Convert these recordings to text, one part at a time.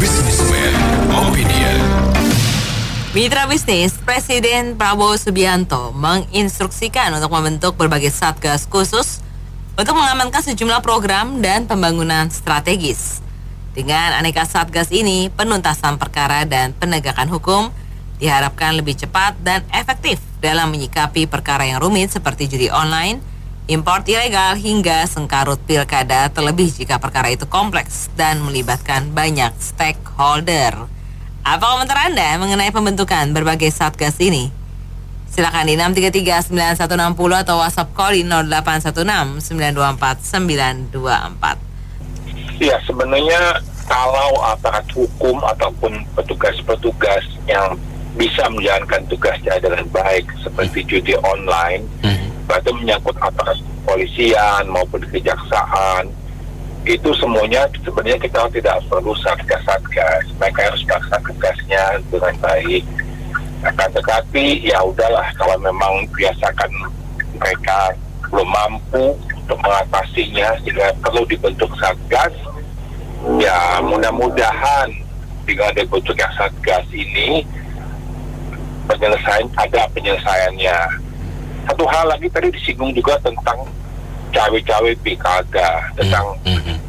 Businessman Opinion. Mitra bisnis, Presiden Prabowo Subianto menginstruksikan untuk membentuk berbagai satgas khusus untuk mengamankan sejumlah program dan pembangunan strategis. Dengan aneka satgas ini, penuntasan perkara dan penegakan hukum diharapkan lebih cepat dan efektif dalam menyikapi perkara yang rumit seperti judi online, import ilegal hingga sengkarut pilkada, terlebih jika perkara itu kompleks dan melibatkan banyak stakeholder. Apa komentar Anda mengenai pembentukan berbagai satgas ini? Silakan di 633-9160 atau WhatsApp call di 0816-924-924. Ya, sebenarnya kalau aparat hukum ataupun petugas-petugas yang bisa menjalankan tugasnya dengan baik seperti judi online, itu menyangkut aparat kepolisian maupun kejaksaan, itu semuanya sebenarnya kita tidak perlu satgas-satgas. Mereka harus melaksanakan tugasnya dengan baik. Akan tetapi ya udahlah, kalau memang biasakan mereka belum mampu untuk mengatasinya sehingga perlu dibentuk satgas, ya mudah-mudahan dengan dibentuknya satgas ini ada penyelesaiannya. Satu hal lagi tadi disinggung juga tentang cawe-cawe pilkada, tentang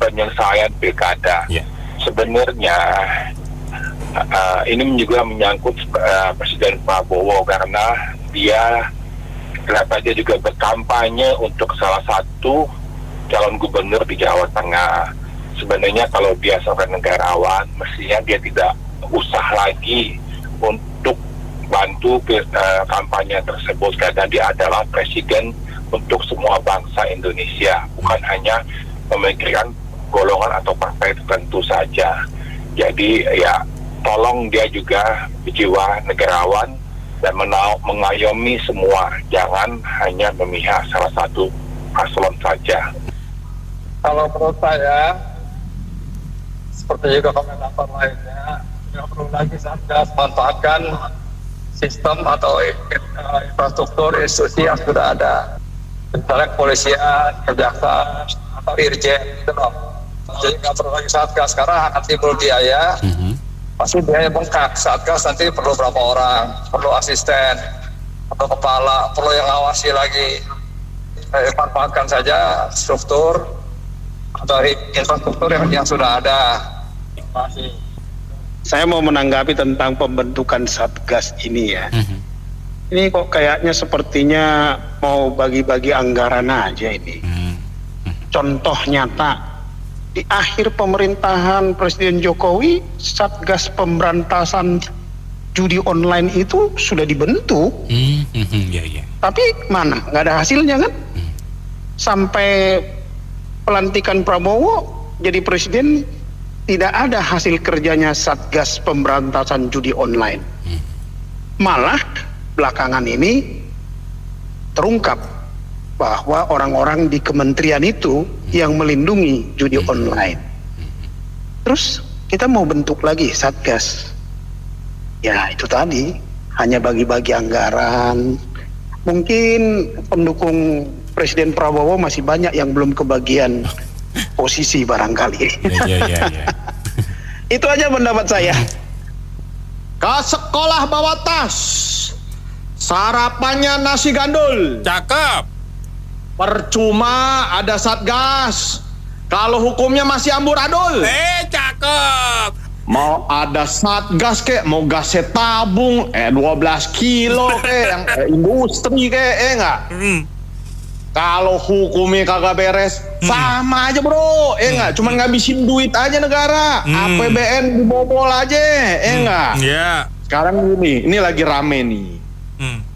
penyelesaian pilkada. Sebenarnya ini juga menyangkut Presiden Prabowo karena kenapa dia juga berkampanye untuk salah satu calon gubernur di Jawa Tengah. Sebenarnya kalau dia seorang negarawan, mestinya dia tidak usah lagi untuk bantu kampanye tersebut karena dia adalah presiden untuk semua bangsa Indonesia, bukan hanya memikirkan golongan atau partai tertentu saja. Jadi ya tolong dia juga berjiwa negarawan dan mengayomi semua, jangan hanya memihak salah satu paslon saja. Kalau menurut saya, seperti juga komentator lainnya, tidak perlu lagi satgas, manfaatkan sistem atau infrastruktur institusi yang sudah ada. Misalnya kepolisian, kejaksaan, atau irjen gitu loh. Jadi nggak perlu lagi satgas, karena akan timbul biaya. Pasti biaya bengkak. Satgas nanti perlu berapa orang, perlu asisten, atau kepala, perlu yang awasi lagi. Manfaatkan saja struktur atau infrastruktur yang sudah ada. Terima kasih. Saya mau menanggapi tentang pembentukan satgas ini ya. Ini kok kayaknya sepertinya mau bagi-bagi anggaran aja ini. Contoh nyata, di akhir pemerintahan Presiden Jokowi, Satgas Pemberantasan Judi Online itu sudah dibentuk. Tapi mana? Nggak ada hasilnya kan? Sampai pelantikan Prabowo jadi presiden, tidak ada hasil kerjanya Satgas Pemberantasan Judi Online. Malah belakangan ini terungkap bahwa orang-orang di kementerian itu yang melindungi judi online. Terus kita mau bentuk lagi Satgas. Ya itu tadi, hanya bagi-bagi anggaran. Mungkin pendukung Presiden Prabowo masih banyak yang belum kebagian posisi barangkali. Itu aja pendapat saya. Ke sekolah bawa tas, sarapannya nasi gandul. Cakep. Percuma ada satgas kalau hukumnya masih amburadul. Cakep. Mau ada satgas kek, mau gasnya tabung 12 kilo kek, yang industri kek, enggak? Kalau hukumnya kagak beres, sama aja bro, enggak? Cuman ngabisin duit aja negara, APBN dibobol aja, enggak? Iya. Sekarang ini lagi rame nih.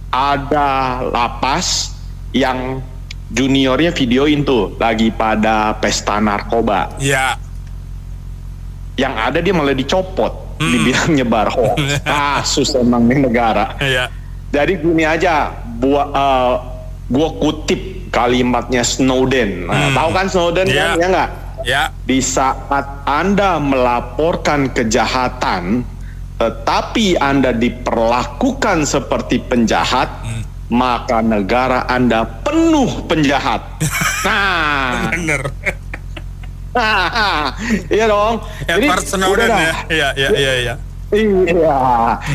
Ada lapas yang juniornya videoin tuh lagi pada pesta narkoba. Iya. Yang ada dia malah dicopot, dibilang nyebar hoax. Kasus emang nih negara. Iya. Jadi gini aja, gua kutip kalimatnya Snowden. Nah, tahu kan Snowden kan, ya nggak? Ya. Di saat Anda melaporkan kejahatan, tetapi Anda diperlakukan seperti penjahat, maka negara Anda penuh penjahat. Nah, Bener. Iya dong. Edward Snowden ya. Iya. Iya.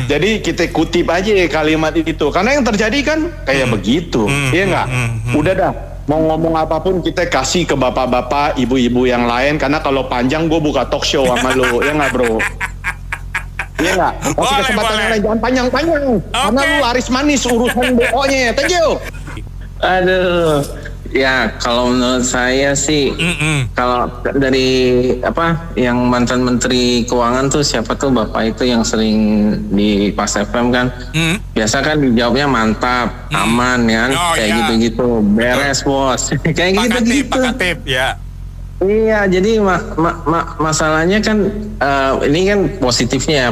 Jadi kita kutip aja kalimat itu. Karena yang terjadi kan kayak begitu. Iya nggak? Udah dah. Mau ngomong apapun kita kasih ke bapak-bapak, ibu-ibu yang lain. Karena kalau panjang gue buka talk show sama lu. Ya nggak bro? Iya nggak? Kasih kesempatan yang lain, jangan panjang-panjang. Karena lu laris manis urusan BO-nya. Thank you. Aduh, ya kalau menurut saya sih, kalau dari yang mantan Menteri Keuangan tuh siapa tuh bapak itu yang sering di Pas FM kan, biasa kan dijawabnya mantap, aman ya, kayak gitu-gitu, beres bos, kayak gitu-gitu. Pak Katip, ya. Iya, jadi masalahnya kan ini kan positifnya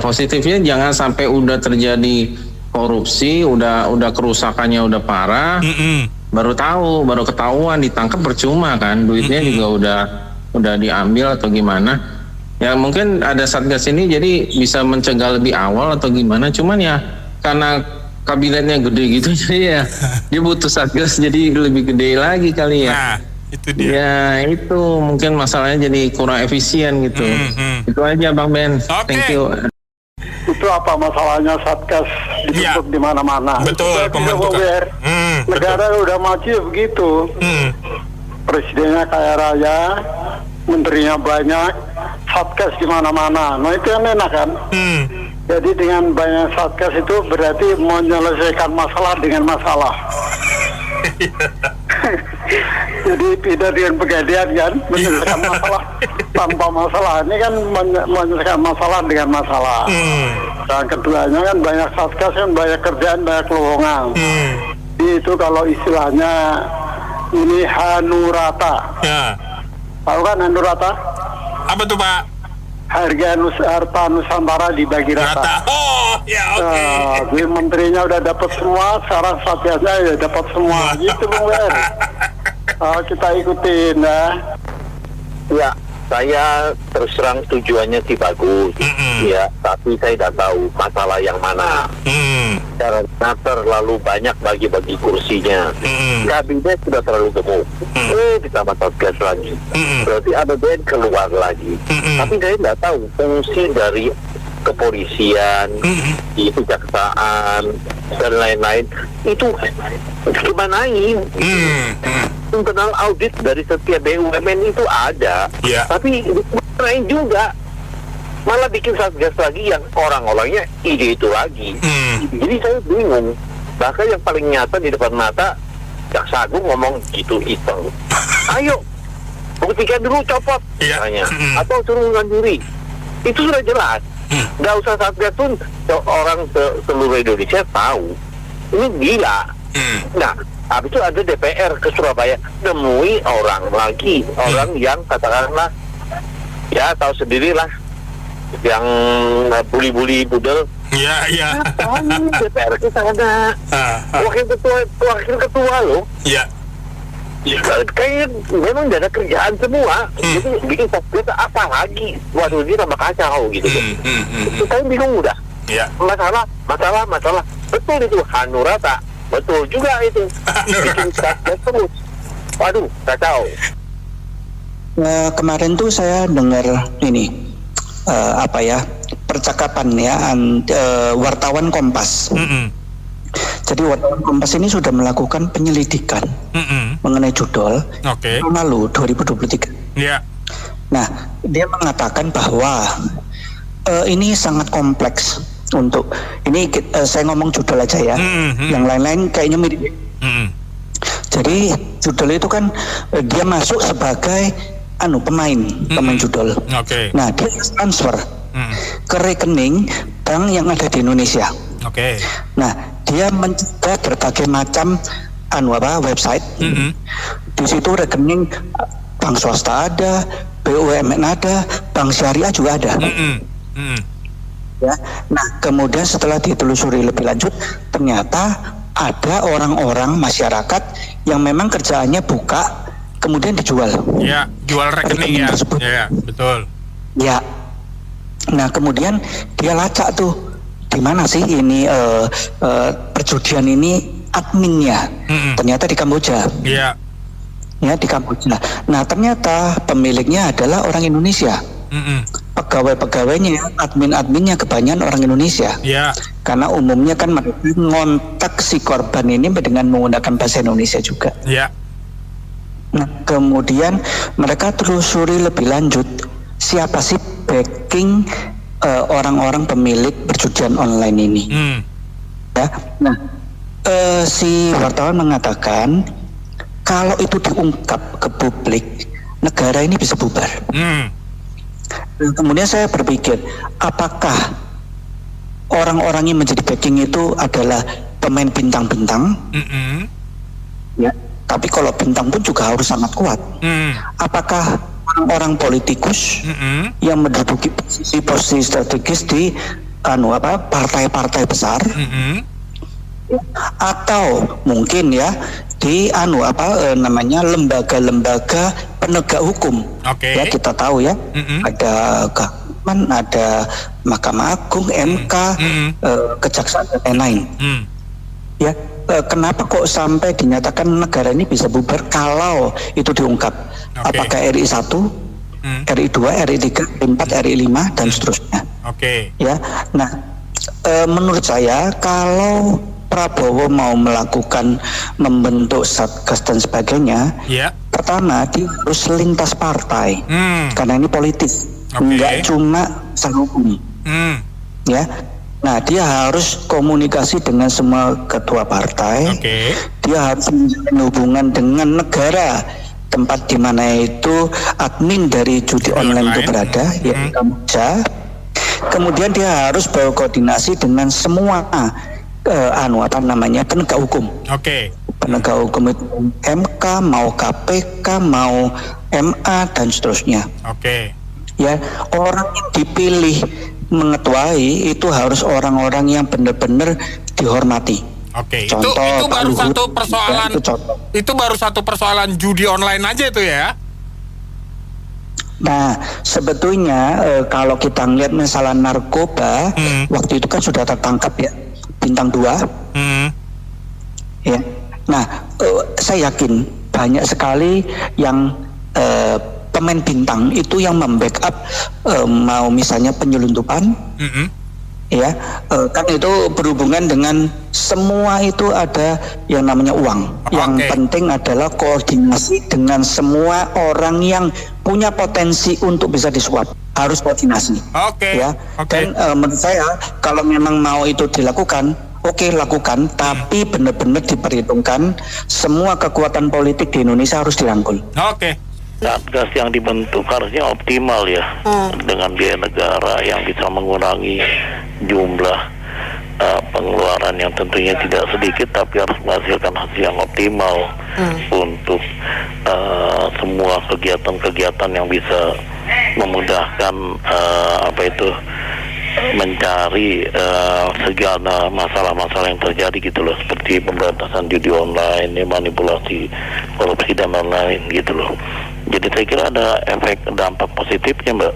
jangan sampai udah terjadi korupsi, udah kerusakannya udah parah. Baru ketahuan ditangkap percuma kan, duitnya juga udah diambil atau gimana. Ya mungkin ada Satgas ini jadi bisa mencegah lebih awal atau gimana, cuman ya karena kabinetnya gede gitu jadi ya dia butuh Satgas jadi lebih gede lagi kali ya. Nah, itu dia. Ya itu mungkin masalahnya jadi kurang efisien gitu. Itu aja Bang Ben. Thank you. Itu apa masalahnya Satgas dibentuk di mana-mana. Betul, pembentukan. Negara udah maju begitu. Presidennya kaya raya, menterinya banyak, Satgas di mana-mana. Nah itu yang enak kan. Jadi dengan banyak Satgas itu berarti menyelesaikan masalah dengan masalah. Jadi tidak dengan pegadaian kan, menyelesaikan masalah tanpa masalah. Ini kan menyelesaikan masalah dengan masalah. Dan keduanya kan banyak Satgas kan banyak kerjaan, banyak lowongan. Itu kalau istilahnya ini hanurata. Ya. Tahu kan hanurata? Apa tuh Pak? Harga harta Nusantara dibagi rata. Oh, ya oke. Jadi menterinya udah dapat semua, sekarang Satgasnya ya dapat semua. Gitu Bung Wer. Kita ikutin ya. Ya, saya terus terang tujuannya sih bagus. Ya, tapi saya tidak tahu masalah yang mana. Karena terlalu banyak bagi-bagi kursinya. Kabinet sudah terlalu gemuk. Ditambah Satgas lagi. Berarti APBN keluar lagi. Tapi saya tidak tahu fungsi dari kepolisian, kejaksaan dan lain-lain itu gimanain. Internal audit dari setiap BUMN itu ada, tapi lain juga malah bikin Satgas lagi yang orang-orangnya ide itu lagi. Jadi saya bingung. Bahkan yang paling nyata di depan mata Jaksa Agung ngomong gitu iseng. Ayo buktikan dulu, copot misalnya, atau suruh diri. Itu sudah jelas. Nggak usah Satgas pun orang seluruh Indonesia tahu ini gila. Nah, habis itu ada DPR ke Surabaya nemui orang lagi, orang yang katakanlah ya tahu sendirilah yang bully-bully budel. Iya. DPR ke sana. Wakil ketua loh. Iya. Kayaknya memang tidak ada kerjaan semua. Jadi bikin Satgas apa lagi? Waduh, ini tambah kacau gitu. Saya bingung udah. Iya. Masalah. Betul itu hanurata. Betul juga itu. Bikin Satgas terus. Waduh, kacau. Kemarin tuh saya dengar ini percakapan ya wartawan Kompas. Jadi wartawan Kompas ini sudah melakukan penyelidikan mengenai judol tahun lalu 2023. Nah, dia mengatakan bahwa ini sangat kompleks untuk ini saya ngomong judol aja ya. Yang lain-lain kayaknya mirip. Jadi judol itu kan dia masuk sebagai pemain judol. Nah, dia transfer ke rekening bank yang ada di Indonesia. Nah, dia mencegah berbagai macam website. Di situ rekening bank swasta ada, BUMN ada, bank syariah juga ada. Ya. Nah, kemudian setelah ditelusuri lebih lanjut, ternyata ada orang-orang masyarakat yang memang kerjaannya buka, kemudian dijual. Ya, jual rekening ya. Tersebut. Ya, betul. Ya. Nah, kemudian dia lacak tuh di mana sih ini perjudian ini adminnya. Ternyata di Kamboja. Iya. ya di Kamboja. Nah ternyata pemiliknya adalah orang Indonesia. Pegawai-pegawainya, admin-adminnya kebanyakan orang Indonesia. Karena umumnya kan mereka ngontak si korban ini dengan menggunakan bahasa Indonesia juga. Nah kemudian mereka telusuri lebih lanjut siapa sih backing orang-orang pemilik perjudian online ini. Ya, nah si wartawan mengatakan kalau itu diungkap ke publik, negara ini bisa bubar. Dan kemudian saya berpikir, apakah orang-orang yang menjadi backing itu adalah pemain bintang-bintang? Ya, tapi kalau bintang pun juga harus sangat kuat. Apakah orang-orang politikus yang menduduki posisi strategis di partai-partai besar? Atau mungkin ya di lembaga-lembaga penegak hukum. Ya kita tahu ya, ada Kehakiman, ada Mahkamah Agung, MK, Kejaksaan dan lain-lain. Ya, kenapa kok sampai dinyatakan negara ini bisa bubar kalau itu diungkap? Apakah RI 1, RI 2, RI 3, RI 4, RI 5 dan seterusnya? Ya, nah menurut saya kalau Prabowo mau membentuk satgas dan sebagainya, pertama dia harus lintas partai, karena ini politis, nggak cuma urusan hukum. Ya, nah dia harus komunikasi dengan semua ketua partai, dia harus menjalin hubungan dengan negara tempat di mana itu admin dari judi online itu berada, yaitu Kamboja. Kemudian dia harus berkoordinasi dengan semua penegak hukum. Penegak hukum itu MK, mau KPK, mau MA dan seterusnya. Ya, orang yang dipilih mengetuai itu harus orang-orang yang benar-benar dihormati. Contoh, itu baru satu persoalan. Itu baru satu persoalan judi online aja itu ya. Nah, sebetulnya kalau kita ngelihat masalah narkoba, waktu itu kan sudah tertangkap ya bintang 2. Ya. Nah, saya yakin banyak sekali yang pemain bintang itu yang membackup mau misalnya penyelundupan. Ya, kan itu berhubungan dengan semua itu ada yang namanya uang. Yang penting adalah koordinasi dengan semua orang yang punya potensi untuk bisa disuap. Harus koordinasi. Ya. Dan menurut saya kalau memang mau itu dilakukan, lakukan, tapi benar-benar diperhitungkan semua kekuatan politik di Indonesia harus dirangkul. Satgas yang dibentuk harusnya optimal ya, dengan biaya negara yang bisa mengurangi jumlah pengeluaran yang tentunya tidak sedikit, tapi harus menghasilkan hasil yang optimal untuk semua kegiatan-kegiatan yang bisa memudahkan mencari segala masalah-masalah yang terjadi gitu loh, seperti pemberantasan judi online, manipulasi korupsi dan lain-lain gitu loh. Jadi saya kira ada efek dampak positifnya, Mbak.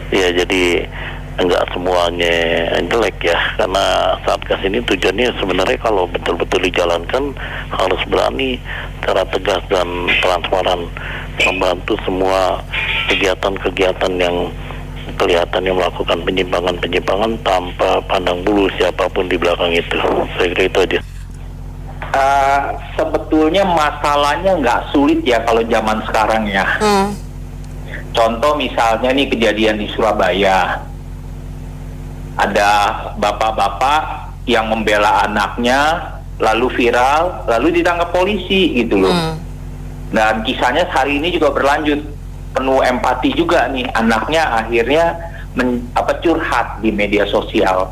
Ya, jadi enggak semuanya jelek ya, karena Satgas ini tujuannya sebenarnya kalau betul-betul dijalankan harus berani secara tegas dan transparan membantu semua kegiatan-kegiatan yang kelihatannya melakukan penyimpangan-penyimpangan tanpa pandang bulu siapapun di belakang itu. Saya kira itu aja. Sebetulnya masalahnya nggak sulit ya kalau zaman sekarang ya. Contoh misalnya nih kejadian di Surabaya, ada bapak-bapak yang membela anaknya lalu viral lalu ditangkap polisi gitu loh. Dan kisahnya hari ini juga berlanjut, penuh empati juga nih, anaknya akhirnya curhat di media sosial.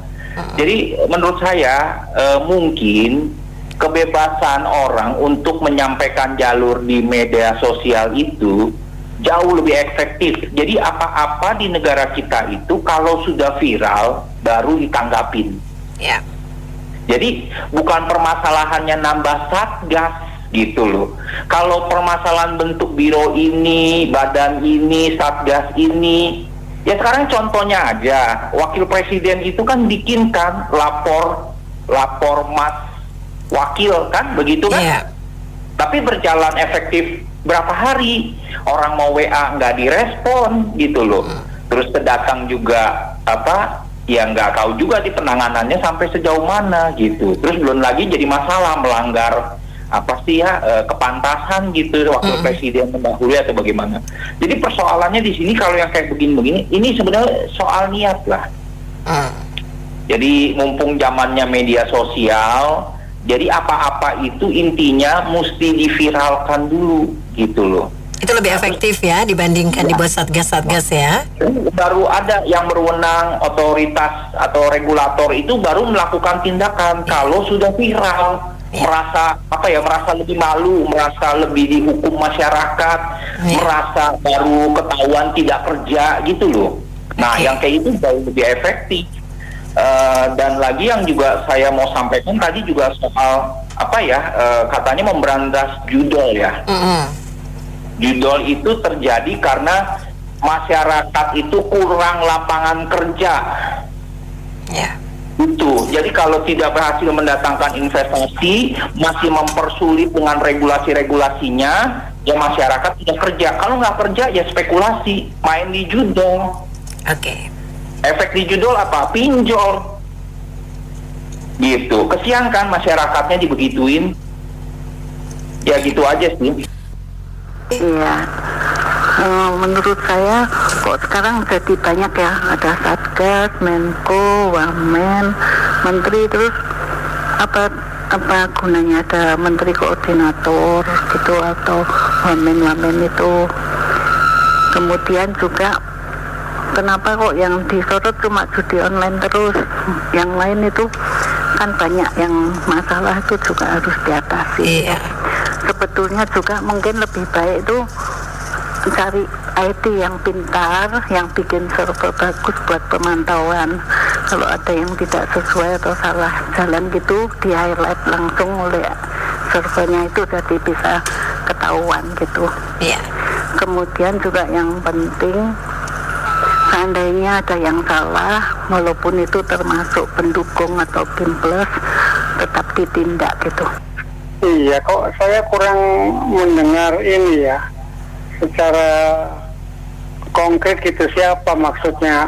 Jadi menurut saya mungkin kebebasan orang untuk menyampaikan jalur di media sosial itu jauh lebih efektif. Jadi apa-apa di negara kita itu kalau sudah viral baru ditanggapin. Jadi bukan permasalahannya nambah satgas gitu loh. Kalau permasalahan bentuk biro ini, badan ini, satgas ini, ya sekarang contohnya aja, wakil presiden itu kan bikin kan lapor mas wakil kan, begitu kan? Tapi berjalan efektif berapa hari, orang mau WA nggak direspon gitu loh. Terus kedatang juga ya nggak tahu juga di penanganannya sampai sejauh mana gitu. Terus belum lagi jadi masalah melanggar kepantasan gitu wakil presiden mendahului atau bagaimana. Jadi persoalannya di sini kalau yang kayak begini-begini, ini sebenarnya soal niat lah. Jadi mumpung zamannya media sosial, jadi apa-apa itu intinya mesti diviralkan dulu gitu loh. Itu lebih efektif ya dibandingkan dibuat satgas-satgas ya. Baru ada yang berwenang, otoritas atau regulator itu baru melakukan tindakan kalau sudah viral. Merasa lebih malu, merasa lebih dihukum masyarakat, merasa baru ketahuan tidak kerja gitu loh. Nah, yang kayak itu jauh lebih efektif. Dan lagi yang juga saya mau sampaikan tadi juga soal katanya memberantas judol ya. Judol itu terjadi karena masyarakat itu kurang lapangan kerja. Itu. Jadi kalau tidak berhasil mendatangkan investasi, masih mempersulit dengan regulasi-regulasinya, ya masyarakat tidak kerja. Kalau nggak kerja ya spekulasi, main di judol. Efek di judol apa? Pinjol. Gitu. Kesian kan masyarakatnya dibegituin. Ya gitu aja sih. Iya, menurut saya kok sekarang jadi banyak ya, ada Satgas, Menko, Wamen, Menteri, terus apa gunanya ada Menteri Koordinator gitu atau Wamen itu. Kemudian juga kenapa kok yang disorot cuma judi online terus, yang lain itu kan banyak yang masalah itu juga harus diatasi. Sebetulnya juga mungkin lebih baik itu cari IT yang pintar, yang bikin server bagus buat pemantauan. Kalau ada yang tidak sesuai atau salah jalan gitu, di highlight langsung oleh servernya itu jadi bisa ketahuan gitu. Kemudian juga yang penting, seandainya ada yang salah, walaupun itu termasuk pendukung atau tim plus, tetap ditindak gitu. Iya, kok saya kurang mendengar ini ya, secara konkret gitu, siapa maksudnya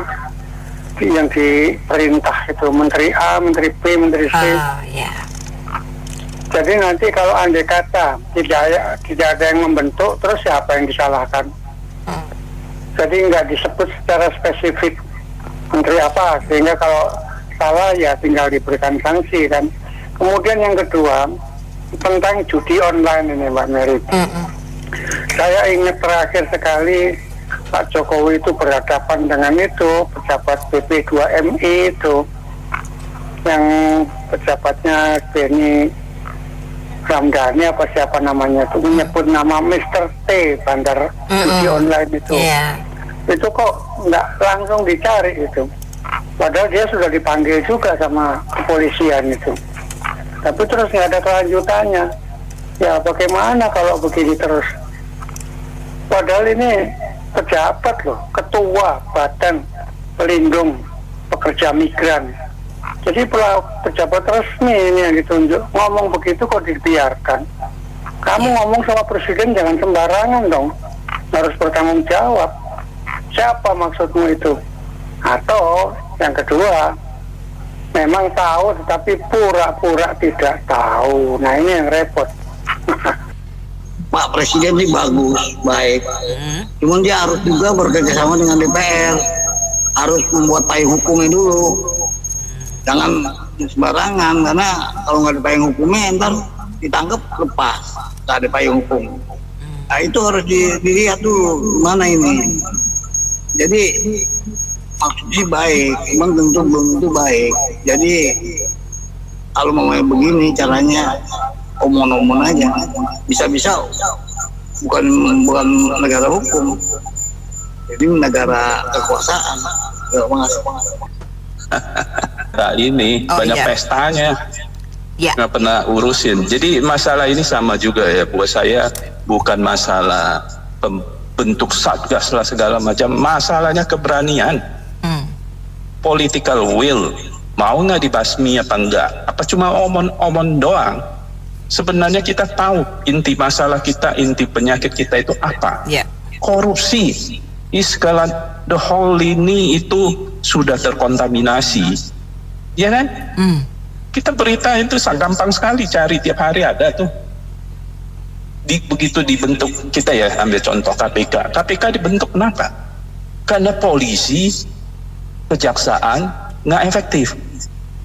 yang diperintah itu, Menteri A, Menteri B, Menteri C. Jadi nanti kalau andai kata tidak ada yang membentuk, terus siapa yang disalahkan? Jadi nggak disebut secara spesifik Menteri apa, sehingga kalau salah ya tinggal diberikan sanksi kan. Kemudian yang kedua, tentang judi online ini Mbak Mary. Saya ingat terakhir sekali Pak Jokowi itu berhadapan dengan itu pejabat BP2MI itu, yang pejabatnya Benny Ramdhani apa siapa namanya itu, menyebut nama Mr. T bandar judi online itu. Itu kok nggak langsung dicari itu, padahal dia sudah dipanggil juga sama kepolisian itu. Tapi terus nggak ada kelanjutannya. Ya bagaimana kalau begini terus? Padahal ini pejabat loh, ketua Badan Pelindung Pekerja Migran. Jadi pejabat resmi ini yang ditunjuk, ngomong begitu kok dibiarkan. Kamu ngomong sama presiden jangan sembarangan dong, harus bertanggung jawab. Siapa maksudmu itu? Atau yang kedua, memang tahu tetapi pura-pura tidak tahu. Nah ini yang repot. Pak Presiden ini bagus, baik. Cuman dia harus juga bekerjasama dengan DPR. Harus membuat payung hukumnya dulu. Jangan sembarangan, karena kalau nggak ada payung hukumnya ntar ditangkap lepas. Nggak ada payung hukum. Nah itu harus dilihat dulu mana ini. Jadi maksudnya baik, memang tentu belum tentu baik. Jadi kalau mau begini caranya omon-omon aja, bisa-bisa bukan negara hukum, jadi negara kekuasaan. Nah ini banyak pestanya, nggak pernah urusin. Jadi masalah ini sama juga ya buat saya, bukan masalah bentuk satgas lah segala macam, masalahnya keberanian. Political will, mau nggak dibasmi apa enggak? Apa cuma omon-omon doang? Sebenarnya kita tahu inti masalah kita, inti penyakit kita itu apa? Korupsi. Segala the whole ini itu sudah terkontaminasi, ya kan? Kita berita itu gampang sekali cari, tiap hari ada tuh. Begitu dibentuk, kita ya ambil contoh KPK. KPK dibentuk kenapa? Karena polisi, kejaksaan nggak efektif,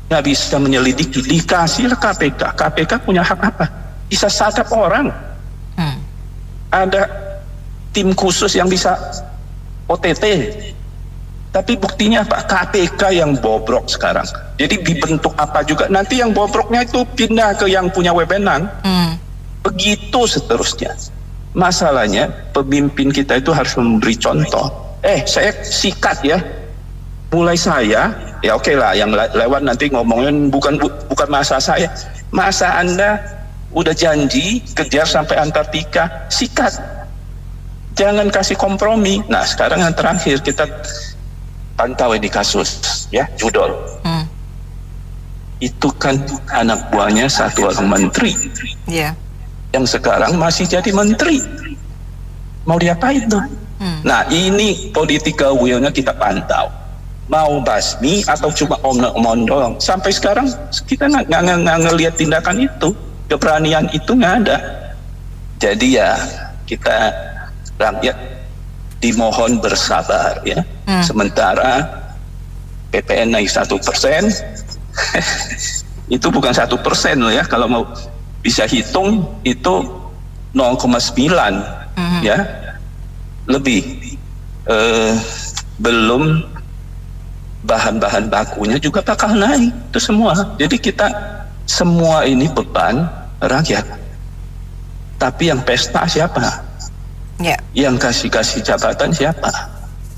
nggak bisa menyelidiki. Dikasihlah KPK. KPK punya hak apa? Bisa sadap orang. Ada tim khusus yang bisa OTT. Tapi buktinya apa? KPK yang bobrok sekarang. Jadi dibentuk apa juga, nanti yang bobroknya itu pindah ke yang punya wewenang. Begitu seterusnya. Masalahnya pemimpin kita itu harus memberi contoh. Saya sikat ya. Mulai saya, ya oke lah, yang lewat nanti ngomongin bukan masa saya. Masa Anda udah janji kejar sampai Antartika, sikat. Jangan kasih kompromi. Nah, sekarang yang terakhir kita pantau ini kasus ya judol. Itu kan anak buahnya satu orang menteri. Yang sekarang masih jadi menteri. Mau diapain tuh? Nah, ini political will-nya kita pantau. Mau basmi atau cuma omong doang. Sampai sekarang kita nggak ngelihat tindakan itu, keberanian itu nggak ada. Jadi ya kita rakyat dimohon bersabar ya. Sementara PPN naik 1%, itu bukan 1% loh ya. Kalau mau bisa hitung itu 0,9 ya lebih. Belum bahan-bahan bakunya juga bakal naik itu semua. Jadi kita semua ini beban rakyat. Tapi yang pesta siapa? Yang kasih jabatan siapa?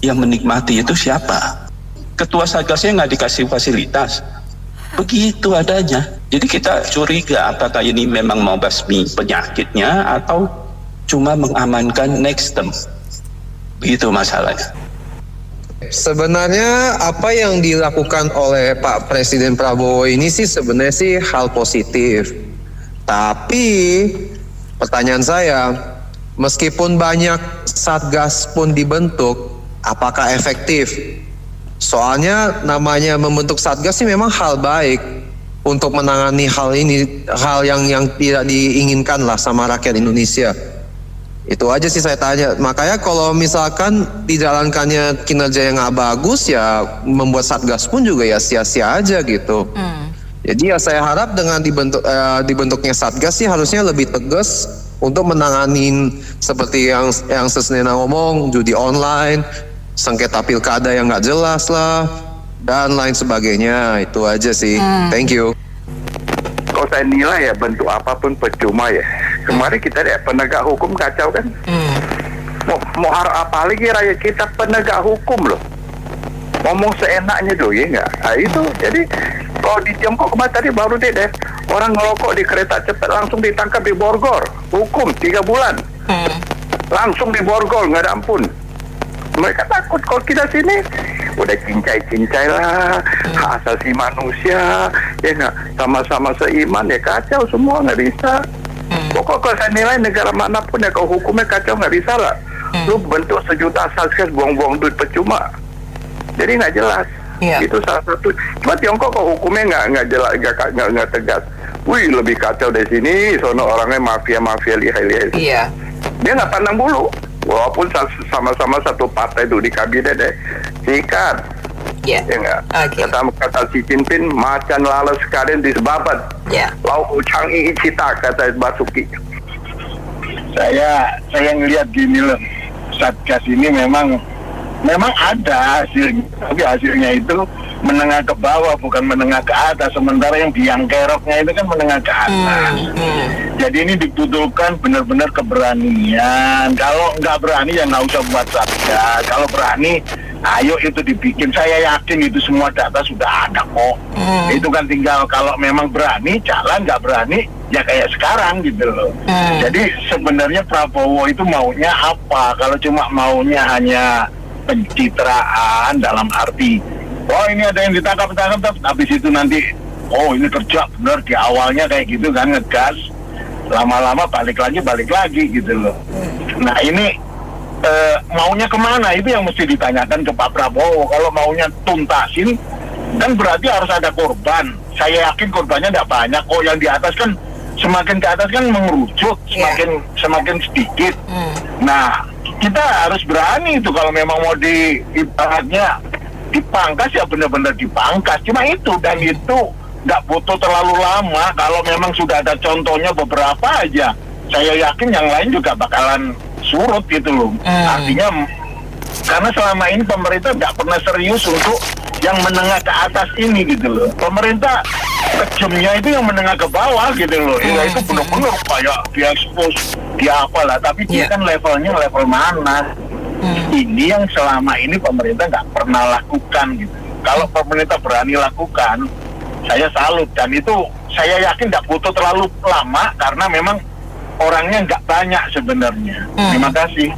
Yang menikmati itu siapa? Ketua Satgasnya nggak dikasih fasilitas. Begitu adanya. Jadi kita curiga apakah ini memang mau basmi penyakitnya atau cuma mengamankan next term. Begitu masalahnya. Sebenarnya apa yang dilakukan oleh Pak Presiden Prabowo ini sih sebenarnya sih hal positif. Tapi pertanyaan saya, meskipun banyak satgas pun dibentuk, apakah efektif? Soalnya namanya membentuk satgas sih memang hal baik untuk menangani hal ini, hal yang tidak diinginkan lah sama rakyat Indonesia. Itu aja sih saya tanya. Makanya kalau misalkan dijalankannya kinerja yang nggak bagus, ya membuat satgas pun juga ya sia-sia aja gitu. Jadi ya saya harap dengan dibentuknya satgas sih harusnya lebih tegas untuk menangani seperti yang Sesnena ngomong, judi online, sengketa pilkada yang nggak jelas lah, dan lain sebagainya. Itu aja sih. Thank you. Kalau saya nilai ya bentuk apapun percuma ya. Kemarin kita lihat penegak hukum kacau kan. Mau harap apa lagi rakyat kita penegak hukum loh. Ngomong seenaknya dulu ya enggak. Nah, itu jadi kalau di Tiongkok kemarin tadi baru deh orang ngerokok di kereta cepat langsung ditangkap di Borgol, hukum 3 bulan. Langsung di Borgol nggak ada ampun. Mereka takut. Kalau kita sini udah cincai lah hak asasi manusia ya nggak, sama-sama seiman ya kacau semua, nggak bisa. Pokoknya kalau saya nilai negara manapun ya kalau hukumnya kacau nggak bisa lah. Lu bentuk sejuta satgas buang-buang duit percuma, jadi nggak jelas. Itu salah satu. Cuma Tiongkok kok hukumnya nggak jelas, nggak tegas. Wih, lebih kacau dari sini. Sono orangnya mafia lihai. Dia nggak pandang bulu. Walaupun sama-sama satu partai itu di kabinet deh, sikat. Ya enggak. Kata Xi Jinping, macan lalas sekalian disebabkan. Lau Chang Yi cita kata Basuki. Saya ngelihat gini loh, Satgas ini memang ada hasilnya, tapi hasilnya itu menengah ke bawah bukan menengah ke atas. Sementara yang biang keroknya itu kan menengah ke atas. Jadi ini dibutuhkan benar-benar keberanian. Kalau nggak berani ya nggak usah buat Satgas. Kalau berani, ayo itu dibikin. Saya yakin itu semua data sudah ada kok. Itu kan tinggal kalau memang berani jalan, nggak berani ya kayak sekarang gitu loh. Jadi sebenarnya Prabowo itu maunya apa? Kalau cuma maunya hanya pencitraan dalam arti ini ada yang ditangkap, habis itu nanti ini kerja benar di awalnya kayak gitu kan, ngegas. lama-lama balik lagi gitu loh. Nah ini maunya kemana, itu yang mesti ditanyakan ke Pak Prabowo. Kalau maunya tuntasin kan berarti harus ada korban. Saya yakin korbannya tidak banyak kok. Yang di atas kan semakin ke atas kan mengerucut, semakin sedikit. Nah kita harus berani itu, kalau memang mau ibaratnya dipangkas ya benar-benar dipangkas. Cuma itu, dan itu nggak butuh terlalu lama. Kalau memang sudah ada contohnya beberapa aja, saya yakin yang lain juga bakalan surut gitu loh. Artinya karena selama ini pemerintah nggak pernah serius untuk yang menengah ke atas ini gitu loh. Pemerintah kejamnya itu yang menengah ke bawah gitu loh. Ya itu benar-benar kayak dia expose, dia apalah, tapi dia kan levelnya level mana. Ini yang selama ini pemerintah nggak pernah lakukan gitu. Kalau pemerintah berani lakukan, saya salut, dan itu saya yakin nggak butuh terlalu lama karena memang orangnya nggak banyak sebenarnya. Terima kasih.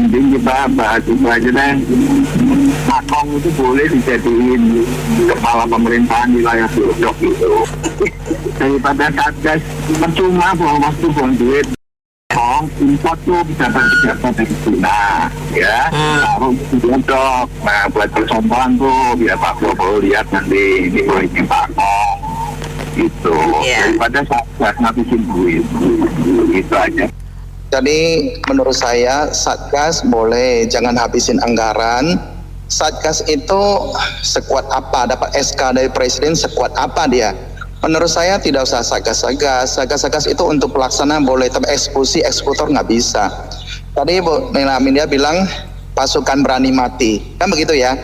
Mungkin kita bahas itu aja deh. Pakong itu boleh dijadiin kepala pemerintahan wilayah Glodok gitu. Daripada Satgas percuma buang waktu, buang duit. Import tuh pejabat-pejabat dari Cina, ya, taruh di Glodok. Nah, buat percontohan tuh biar Pak Prabowo lihat nanti ini proyeknya Pakong gitu. Daripada Satgas ngabisin duit, gitu aja. Jadi menurut saya Satgas boleh jangan habisin anggaran. Satgas itu sekuat apa, dapat SK dari Presiden sekuat apa dia. Menurut saya tidak usah Satgas itu untuk pelaksana boleh, tapi eksekutor nggak bisa. Tadi Bu Melia bilang pasukan berani mati, kan begitu ya.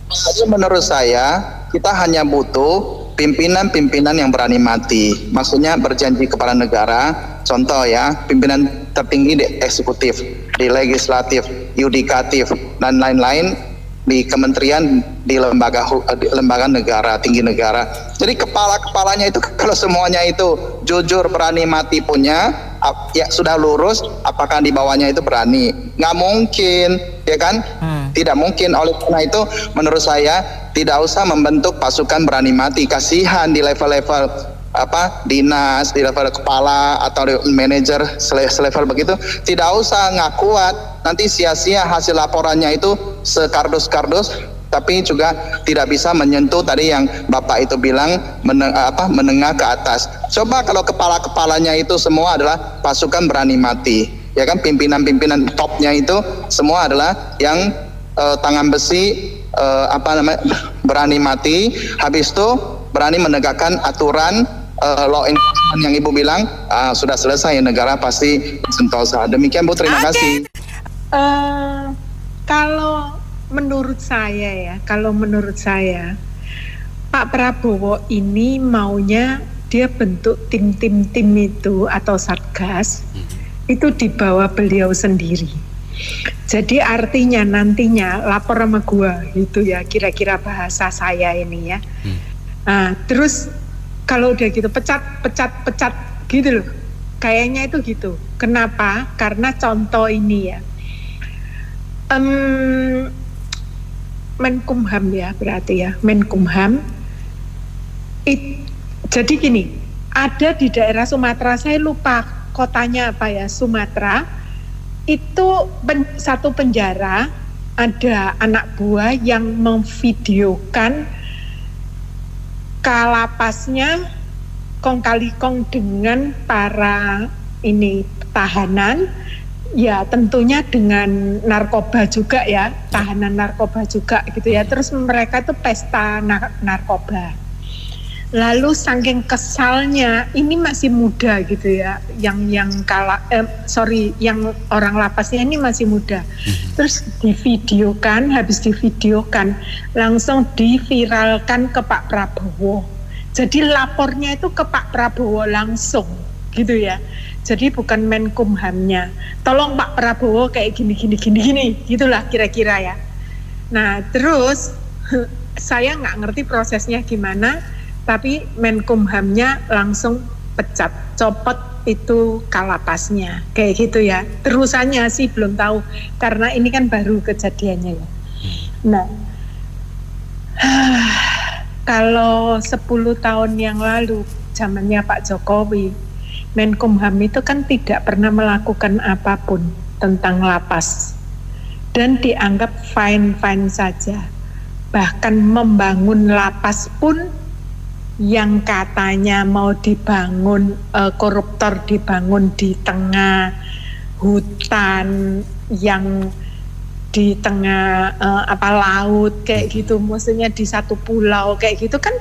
Jadi menurut saya kita hanya butuh pimpinan-pimpinan yang berani mati. Maksudnya berjanji kepada negara. Contoh ya, pimpinan tertinggi di eksekutif, di legislatif, yudikatif, dan lain-lain, di kementerian, di lembaga negara, tinggi negara. Jadi kepala-kepalanya itu kalau semuanya itu jujur, berani mati punya, ya sudah lurus, apakah di bawahnya itu berani? Nggak mungkin, ya kan? Tidak mungkin. Oleh karena itu menurut saya tidak usah membentuk pasukan berani mati. Kasihan di level-level dinas, di level kepala atau di manajer selevel begitu, tidak usah nggak kuat, nanti sia-sia hasil laporannya itu sekardus-kardus, tapi juga tidak bisa menyentuh tadi yang Bapak itu bilang menengah ke atas. Coba kalau kepala-kepalanya itu semua adalah pasukan berani mati, ya kan, pimpinan-pimpinan topnya itu semua adalah yang tangan besi, berani mati, habis itu berani menegakkan aturan law enforcement yang Ibu bilang, sudah selesai, negara pasti sentosa. Demikian Bu, terima kasih. Kalau menurut saya Pak Prabowo ini maunya dia bentuk tim itu atau Satgas itu di bawah beliau sendiri. Jadi artinya nantinya lapor sama gua gitu ya, kira-kira bahasa saya ini ya. Terus kalau udah gitu pecat gitu loh, kayaknya itu gitu. Kenapa? Karena contoh ini ya, Menkumham ya, berarti ya Menkumham. Jadi gini, ada di daerah Sumatera, saya lupa kotanya apa ya, Sumatera itu satu penjara ada anak buah yang memvideokan kalapasnya kong kali kong dengan para tahanan, ya tentunya dengan narkoba juga ya, tahanan narkoba juga gitu ya. Terus mereka itu pesta narkoba. Lalu saking kesalnya, ini masih muda gitu ya, yang orang lapasnya ini masih muda. Terus habis divideokan, langsung diviralkan ke Pak Prabowo. Jadi lapornya itu ke Pak Prabowo langsung gitu ya. Jadi bukan Menkumhamnya. Tolong Pak Prabowo kayak gini, gitulah kira-kira ya. Nah terus saya nggak ngerti prosesnya gimana, tapi Menkumhamnya langsung pecat, copot itu kalapasnya, kayak gitu ya. Terusannya sih belum tahu, karena ini kan baru kejadiannya ya. Nah, kalau 10 tahun yang lalu zamannya Pak Jokowi, Menkumham itu kan tidak pernah melakukan apapun tentang lapas dan dianggap fine-fine saja. Bahkan membangun lapas pun yang katanya mau dibangun koruptor dibangun di tengah hutan yang di tengah laut kayak gitu, maksudnya di satu pulau kayak gitu kan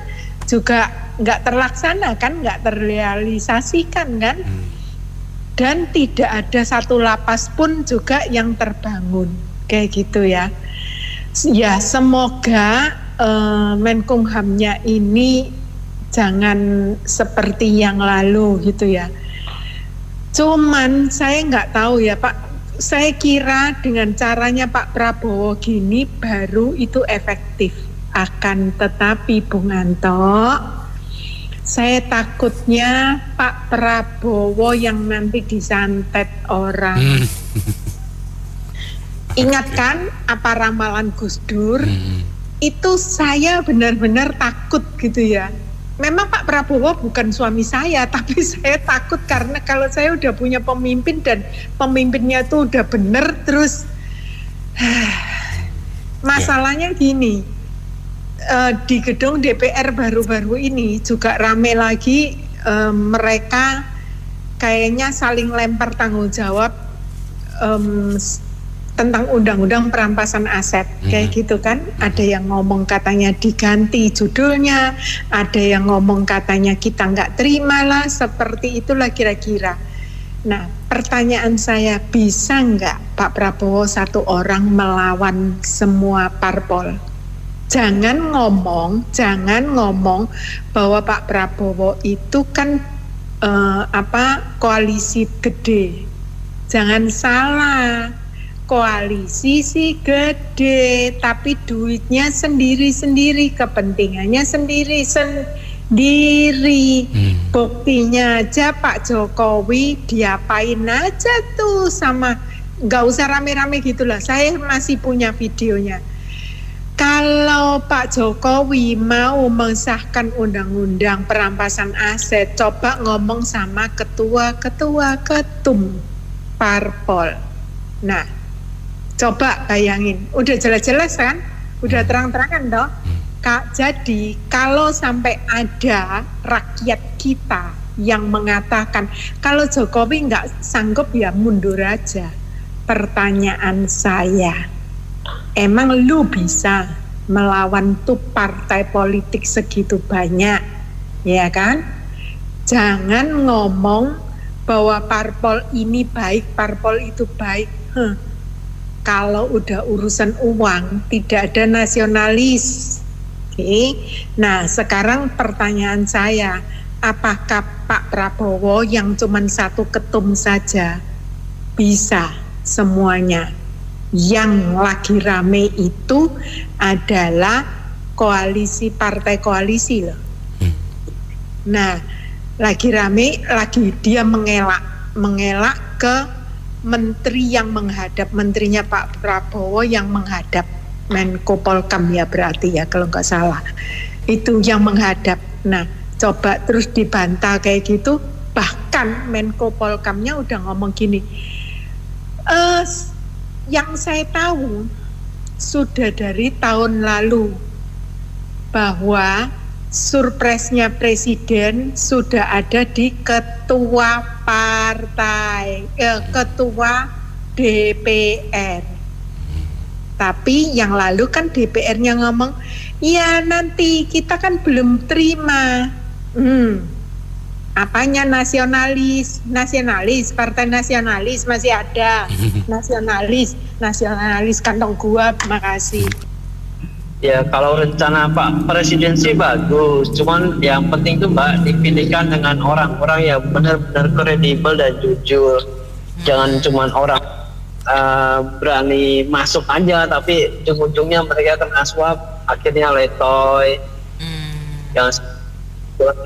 juga nggak terlaksana kan, nggak terrealisasikan kan, dan tidak ada satu lapas pun juga yang terbangun kayak gitu ya. Ya semoga Menkumhamnya ini jangan seperti yang lalu gitu ya. Cuman saya nggak tahu ya Pak. Saya kira dengan caranya Pak Prabowo gini baru itu efektif. Akan tetapi Bung Anto, saya takutnya Pak Prabowo yang nanti disantet orang. Ingat kan apa ramalan Gus Dur? Itu saya benar-benar takut gitu ya. Memang Pak Prabowo bukan suami saya, tapi saya takut karena kalau saya udah punya pemimpin dan pemimpinnya tuh udah bener, terus masalahnya gini, di gedung DPR baru-baru ini juga rame lagi, mereka kayaknya saling lempar tanggung jawab tentang undang-undang perampasan aset kayak gitu kan. Ada yang ngomong katanya diganti judulnya, ada yang ngomong katanya kita nggak terima lah, seperti itulah kira-kira. Nah pertanyaan saya, bisa nggak Pak Prabowo satu orang melawan semua parpol? Jangan ngomong bahwa Pak Prabowo itu kan koalisi gede. Jangan salah, koalisi sih gede, tapi duitnya sendiri-sendiri, kepentingannya sendiri-sendiri. Buktinya aja Pak Jokowi diapain aja tuh sama, nggak usah rame-rame gitulah. Saya masih punya videonya. Kalau Pak Jokowi mau mengesahkan undang-undang perampasan aset, coba ngomong sama ketum parpol. Nah, coba bayangin, udah jelas-jelas kan, udah terang-terangan toh. Jadi kalau sampai ada rakyat kita yang mengatakan kalau Jokowi nggak sanggup ya mundur aja. Pertanyaan saya, emang lu bisa melawan tuh partai politik segitu banyak, ya kan? Jangan ngomong bahwa parpol ini baik, parpol itu baik. Kalau udah urusan uang, tidak ada nasionalis. Oke. Nah, sekarang pertanyaan saya, apakah Pak Prabowo yang cuma satu ketum saja bisa semuanya? Yang lagi rame itu adalah koalisi, partai koalisi loh. Nah, lagi rame, lagi dia mengelak ke menteri yang menghadap, menterinya Pak Prabowo yang menghadap, Menko Polkam ya berarti ya kalau nggak salah, itu yang menghadap. Nah coba terus dibantah kayak gitu, bahkan Menko Polkamnya udah ngomong gini, yang saya tahu sudah dari tahun lalu bahwa surprise-nya presiden sudah ada di ketua partai, ketua DPR. Tapi yang lalu kan DPR-nya ngomong, ya nanti kita kan belum terima. Apanya nasionalis, partai nasionalis masih ada. Nasionalis kantong gua, makasih. Ya kalau rencana Pak Presiden sih bagus, cuman yang penting tuh Mbak dipilihkan dengan orang-orang yang benar-benar kredibel dan jujur. Jangan cuman orang berani masuk aja tapi ujung-ujungnya mereka kena suap, akhirnya letoy. Yang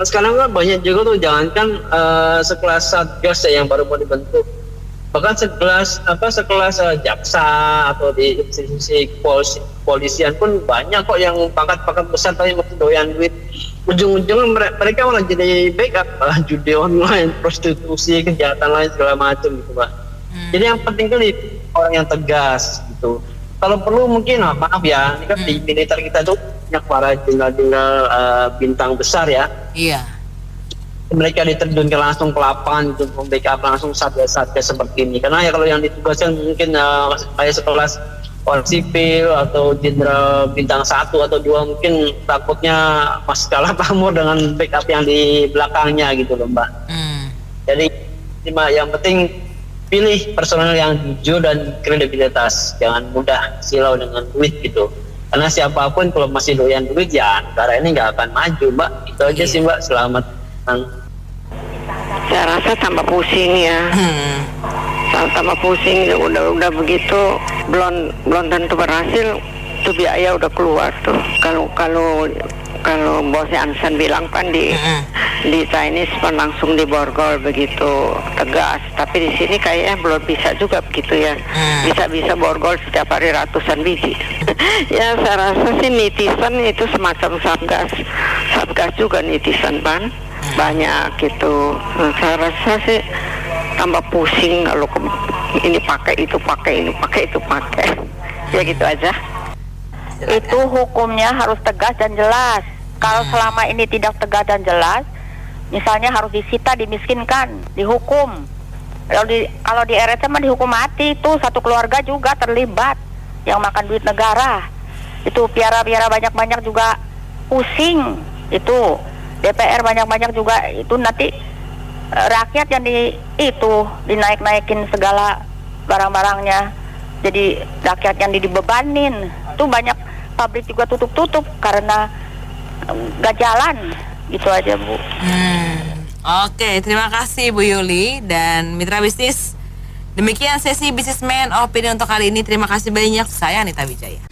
sekarang kan banyak juga tuh, jangankan sekelas Satgas yang baru mau dibentuk, bahkan sekelas jaksa atau di institusi kepolisian pun banyak kok yang pangkat besar tapi masih doyan duit. ujung-ujungnya mereka malah jadi backup, malah judi online, prostitusi, kejahatan lain segala macam gitu Pak. Jadi yang penting tuh orang yang tegas gitu. Kalau perlu mungkin maaf ya, ini kan di militer kita tuh banyak para jenderal-jenderal bintang besar ya. Iya. Mereka diterjunkan langsung ke lapangan untuk membackup langsung satgas seperti ini. Karena ya kalau yang ditugaskan mungkin kayak sekelas orang sipil atau jenderal bintang 1 atau 2 mungkin takutnya masih kalah pamor dengan backup yang di belakangnya gitu loh Mbak. Jadi yang penting pilih personel yang jujur dan kredibilitas, jangan mudah silau dengan duit gitu. Karena siapapun kalau masih doyan duit ya negara ini nggak akan maju Mbak. Itu aja sih Mbak. Selamat. Saya rasa tambah pusing ya. Tambah pusing, udah begitu belum tentu berhasil, tuh biaya udah keluar tuh. Kalau bosnya Ansan bilang kan di Chinese pun langsung diborgol begitu tegas, tapi di sini kayaknya belum bisa juga begitu ya. Bisa borgol setiap hari ratusan biji. Ya saya rasa sih netizen itu semacam satgas juga netizen kan banyak gitu. Saya rasa sih tambah pusing kalau ini pakai itu pakai ya gitu aja. Itu hukumnya harus tegas dan jelas. Kalau selama ini tidak tegas dan jelas, misalnya harus disita, dimiskinkan, dihukum. Kalau di RT mah dihukum mati, itu satu keluarga juga terlibat yang makan duit negara. Itu piara-piara banyak-banyak juga pusing. Itu DPR banyak-banyak juga, itu nanti rakyat yang dinaik-naikin segala barang-barangnya, jadi rakyat yang dibebanin. Itu banyak pabrik juga tutup karena gak jalan. Gitu aja Bu. Oke, terima kasih Bu Yuli dan mitra bisnis. Demikian sesi Businessman Opinion untuk kali ini. Terima kasih banyak. Saya Anita Wijaya.